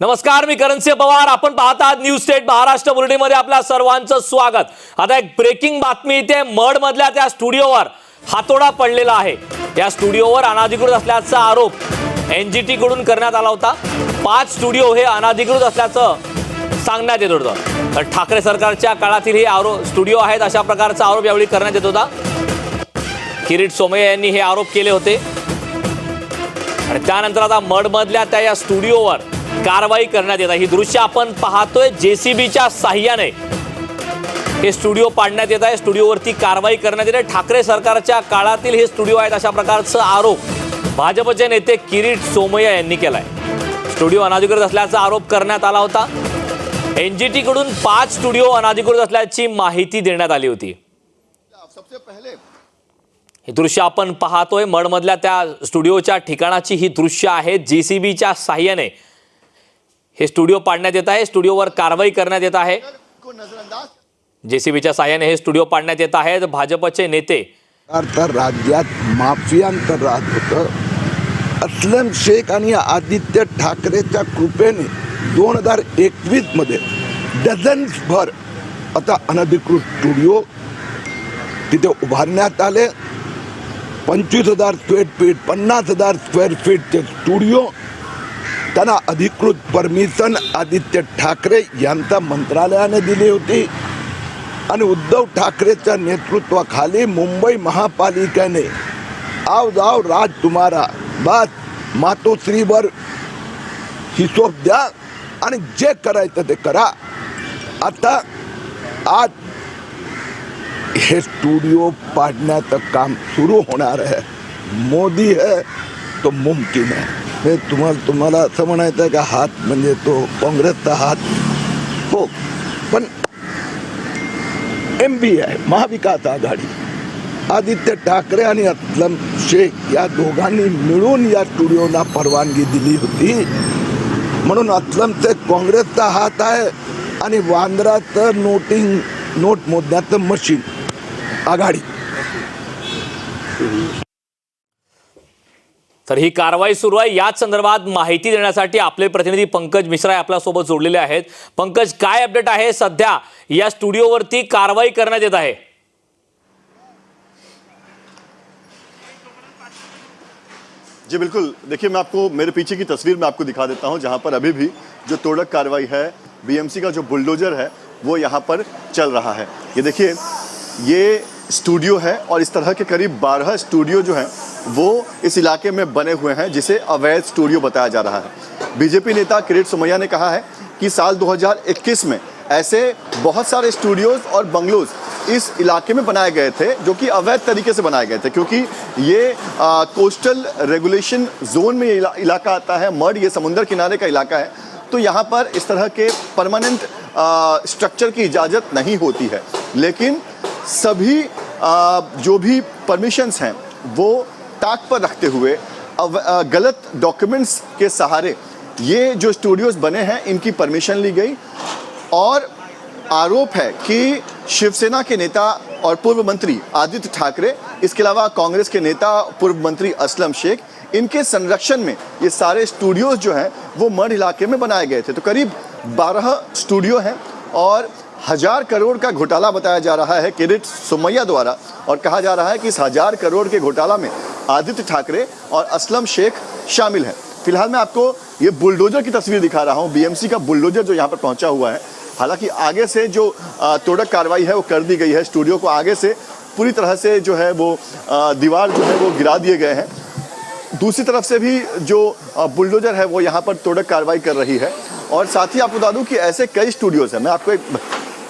नमस्कार, मी करणसिंह पवार. आपण पाहत आहात न्यूज स्टेट महाराष्ट्र बुलेटिनमध्ये आपल्या सर्वांचं स्वागत. आता एक ब्रेकिंग बातमी इथे मड मधल्या त्या स्टुडिओवर हातोडा पडलेला आहे. या स्टुडिओवर अनाधिकृत असल्याचा आरोप एनजीटी कडून करण्यात आला होता. 5 स्टुडिओ हे अनाधिकृत असल्याचं सांगण्यात येत होतं. तर ठाकरे सरकारच्या काळातील हे स्टुडिओ आहेत अशा प्रकारचा आरोप यावेळी करण्यात येत होता. किरीट सोमय्या यांनी हे आरोप केले होते आणि त्यानंतर आता मड मधल्या त्या या स्टुडिओवर कारवाई करण्यात येत आहे. ही दृश्य आपण पाहतोय. जेसीबीच्या साह्याने हे स्टुडिओ पाडण्यात येत आहे. स्टुडिओवरती कारवाई करण्यात येत आहे. ठाकरे सरकारच्या काळातील हे स्टुडिओ आहेत अशा प्रकारचा आरोप भाजपचे नेते किरीट सोमय्या यांनी केलाय. स्टुडिओ अनाधिकृत असल्याचा आरोप करण्यात आला होता. एनजीटी कडून 5 स्टुडिओ अनाधिकृत असल्याची माहिती देण्यात आली होती. हे दृश्य आपण पाहतोय. मडमधल्या त्या स्टुडिओच्या ठिकाणाची ही दृश्य आहेत. जेसीबीच्या साह्याने हे स्टुडिओ पाडण्यात येत आहे. स्टुडिओवर कारवाई करण्यात येत आहे. जेसीबीच्या साह्याने हे स्टुडिओ पाडण्यात येत आहेत. भाजपचे नेते राज्यात माफियांतर राहत होतं. अस्लम शेख आणि आदित्य ठाकरेच्या कृपेने 2021 मध्ये डझन्स भर आता अनधिकृत स्टुडिओ तिथे उभारण्यात आले. 25,000 स्क्वेअर फीट 50,000 स्क्वेअर फीटचे स्टुडिओ त्यांना अधिकृत परमिशन आदित्य ठाकरे यांच्या मंत्रालयाने दिली होती आणि उद्धव ठाकरेच्या नेतृत्वाखाली मुंबई महापालिकेने आओ जाओ राज तुम्हारा बस मातोश्रीवर हिशोब द्या आणि जे करायचं ते करा. आता आज हे स्टुडिओ पाडण्याचं काम सुरू होणार आहे. मोदी है तो मुमकिन है. हे तुम्हाला असं म्हणायचं आहे का हात म्हणजे तो काँग्रेसचा हात हो, पण MBI महाविकास आघाडी आदित्य ठाकरे आणि अस्लम शेख या दोघांनी मिळून या स्टुडिओला परवानगी दिली होती. म्हणून अस्लम शेख काँग्रेसचा हात आहे आणि वांद्राचं नोट मोजण्याचं मशीन आघाडी. तर ही कारवाई सुरू आहे. याच संदर्भात माहिती देण्यासाठी आपले प्रतिनिधी पंकज मिश्रा आपल्या सोबत जोडलेले आहेत. पंकज, काय अपडेट आहे? सध्या या स्टुडिओवरती कारवाई करण्यात येत आहे. जी बिल्कुल, देखिए मैं आपको मेरे पीछे की तस्वीर में आपको दिखा देता हूं, जहां पर अभी भी जो तोड़क कार्रवाई है, बीएमसी का जो बुलडोजर है वो यहां पर चल रहा है. ये देखिए, ये स्टूडियो है और इस तरह के करीब 12 स्टूडियो जो हैं वो इस इलाके में बने हुए हैं, जिसे अवैध स्टूडियो बताया जा रहा है. बीजेपी नेता किरीट सोमय्या ने कहा है कि साल 2021 में ऐसे बहुत सारे स्टूडियोज और बंगलोज इस इलाके में बनाए गए थे जो कि अवैध तरीके से बनाए गए थे, क्योंकि ये कोस्टल रेगुलेशन जोन में ये इलाका आता है. मड ये समुंदर किनारे का इलाका है, तो यहाँ पर इस तरह के परमानेंट स्ट्रक्चर की इजाज़त नहीं होती है. लेकिन सभी जो भी परमिशंस हैं वो ताक पर रखते हुए गलत डॉक्यूमेंट्स के सहारे ये जो स्टूडियोज बने हैं इनकी परमिशन ली गई. और आरोप है कि शिवसेना के नेता और पूर्व मंत्री आदित्य ठाकरे, इसके अलावा कांग्रेस के नेता पूर्व मंत्री असलम शेख, इनके संरक्षण में ये सारे स्टूडियोज जो हैं वो मड इलाके में बनाए गए थे. तो करीब 12 स्टूडियो हैं और 1000 करोड़ का घोटाला बताया जा रहा है किरीट सोमय्या द्वारा. और कहा जा रहा है कि इस 1000 करोड़ के घोटाला में आदित्य ठाकरे और असलम शेख शामिल हैं. फिलहाल मैं आपको ये बुलडोजर की तस्वीर दिखा रहा हूँ. बीएमसी का बुलडोजर जो यहाँ पर पहुँचा हुआ है. हालांकि आगे से जो तोड़क कार्रवाई है वो कर दी गई है. स्टूडियो को आगे से पूरी तरह से जो है वो दीवार जो है वो गिरा दिए गए हैं. दूसरी तरफ से भी जो बुलडोजर है वो यहाँ पर तोड़क कार्रवाई कर रही है. और साथ ही आपको बता दूं कि ऐसे कई स्टूडियोज़ हैं.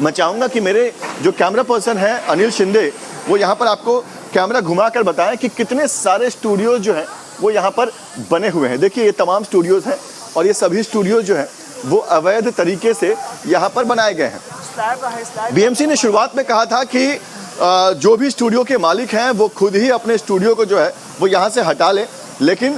मैं चाहूँगा कि मेरे जो कैमरा पर्सन हैं अनिल शिंदे, वो यहाँ पर आपको कैमरा घुमा कर बताएं कि कितने सारे स्टूडियोज जो हैं वो यहाँ पर बने हुए हैं. देखिए, ये तमाम स्टूडियोज़ हैं और ये सभी स्टूडियोज जो हैं वो अवैध तरीके से यहाँ पर बनाए गए हैं. बीएमसी ने शुरुआत में कहा था कि जो भी स्टूडियो के मालिक हैं वो खुद ही अपने स्टूडियो को जो है वो यहाँ से हटा लें. लेकिन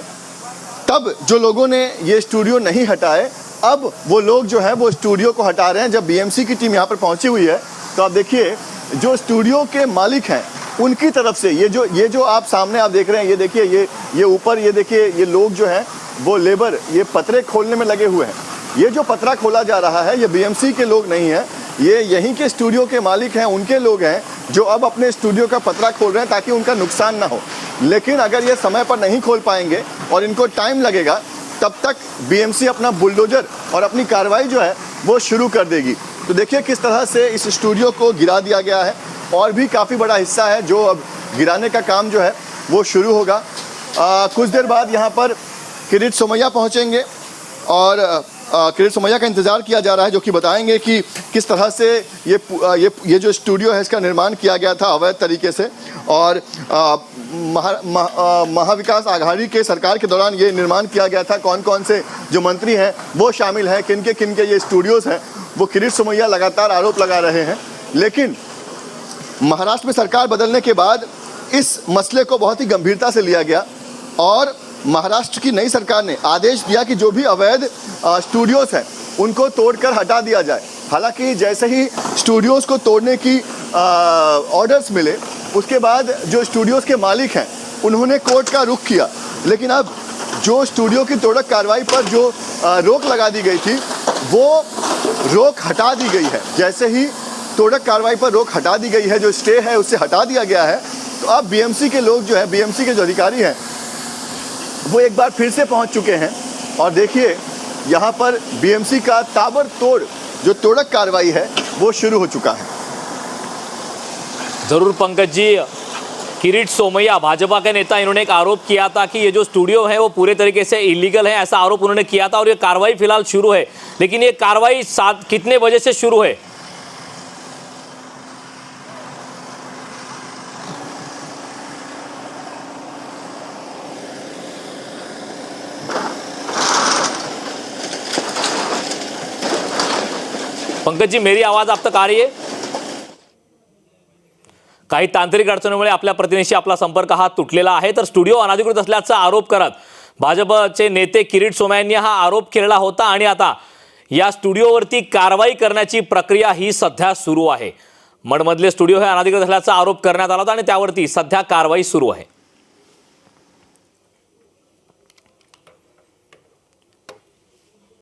तब जो लोगों ने ये स्टूडियो नहीं हटाए, अब वो लोग जो है वो स्टूडियो को हटा रहे हैं. जब बीएमसी की टीम यहाँ पर पहुँची हुई है तो आप देखिए, जो स्टूडियो के मालिक हैं उनकी तरफ से ये जो आप सामने आप देख रहे हैं, ये देखिए, ये ऊपर ये देखिए, ये लोग जो हैं वो लेबर ये पतरे खोलने में लगे हुए हैं. ये जो पतरा खोला जा रहा है ये बीएमसी के लोग नहीं है, ये यहीं के स्टूडियो के मालिक हैं, उनके लोग हैं जो अब अपने स्टूडियो का पतरा खोल रहे हैं ताकि उनका नुकसान ना हो। लेकिन अगर ये समय पर नहीं खोल पाएंगे और इनको टाइम लगेगा, तब तक बीएमसी अपना बुलडोजर और अपनी कार्रवाई जो है वो शुरू कर देगी। तो देखिए किस तरह से इस स्टूडियो को गिरा दिया गया है और भी काफ़ी बड़ा हिस्सा है जो अब गिराने का काम जो है वो शुरू होगा। कुछ देर बाद यहाँ पर किरीट सोमैया पहुँचेंगे और किरीट सोमैया का इंतज़ार किया जा रहा है, जो कि बताएंगे कि किस तरह से ये जो स्टूडियो है इसका निर्माण किया गया था अवैध तरीके से, और महाविकास आघाड़ी के सरकार के दौरान ये निर्माण किया गया था, कौन कौन से जो मंत्री हैं वो शामिल हैं, किन के ये स्टूडियोज़ हैं, वो किरीट सोमैया लगातार आरोप लगा रहे हैं। लेकिन महाराष्ट्र में सरकार बदलने के बाद इस मसले को बहुत ही गंभीरता से लिया गया और महाराष्ट्र की नई सरकार ने आदेश दिया कि जो भी अवैध स्टूडियोज़ हैं उनको तोड़कर हटा दिया जाए। हालांकि जैसे ही स्टूडियोज़ को तोड़ने की ऑर्डर्स मिले, उसके बाद जो स्टूडियोज़ के मालिक हैं उन्होंने कोर्ट का रुख किया। लेकिन अब जो स्टूडियो की तोड़क कार्रवाई पर जो रोक लगा दी गई थी वो रोक हटा दी गई है। जैसे ही तोड़क कार्रवाई पर रोक हटा दी गई है, जो स्टे है उससे हटा दिया गया है, तो अब बीएमसी के लोग जो है, बीएमसी के जो अधिकारी हैं वो एक बार फिर से पहुंच चुके हैं और देखिए यहाँ पर बीएमसी का ताबड़तोड़ जो तोड़क कार्रवाई है वो शुरू हो चुका है। जरूर पंकज जी, किरीट सोमैया भाजपा के नेता, इन्होंने एक आरोप किया था कि ये जो स्टूडियो है वो पूरे तरीके से इलीगल है, ऐसा आरोप उन्होंने किया था और ये कार्रवाई फिलहाल शुरू है। लेकिन ये कार्रवाई कितने बजे से शुरू है? पंकज जी, मेरी आवाज आप तक आ रही है? काही तांत्रिक अडचणीमुळे आपल्या प्रतिनिधीशी आपला संपर्क हा तुटलेला आहे। तर स्टुडिओ अनधिकृत असल्याचा आरोप करत भाजपचे नेते किरीट सोमय्या यांनी हा आरोप केलेला होता आणि आता या स्टुडिओवरती कारवाई करण्याची प्रक्रिया ही सध्या सुरू आहे। मडमधले स्टुडिओ हे अनधिकृत असल्याचा आरोप करण्यात आला होता आणि त्यावरती सध्या कारवाई सुरू आहे।